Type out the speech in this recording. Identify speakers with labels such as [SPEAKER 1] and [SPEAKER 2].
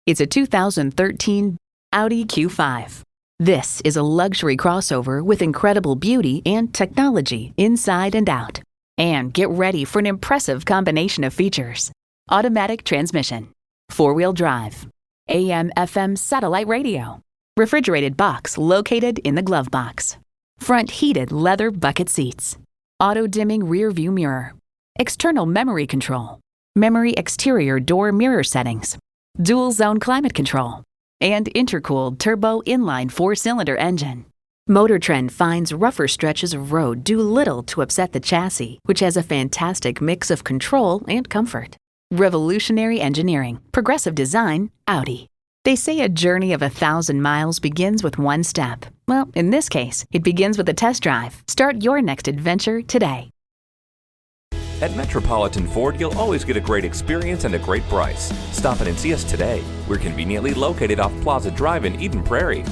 [SPEAKER 1] It's a 2013 Audi Q5. This is a luxury crossover with incredible beauty and technology inside and out. And get ready for an impressive combination of features: automatic transmission, four-wheel drive, AM/FM satellite radio, refrigerated box located in the glove box, front heated leather bucket seats, auto-dimming rear view mirror, external memory control, memory exterior door mirror settings, dual zone climate control, and intercooled turbo inline four-cylinder engine. Motor Trend finds rougher stretches of road do little to upset the chassis, which has a fantastic mix of control and comfort. Revolutionary engineering, progressive design, Audi. They say a journey of 1,000 miles begins with one step. Well, in this case, it begins with a test drive. Start your next adventure today.
[SPEAKER 2] At Metropolitan Ford, you'll always get a great experience and a great price. Stop in and see us today. We're conveniently located off Plaza Drive in Eden Prairie.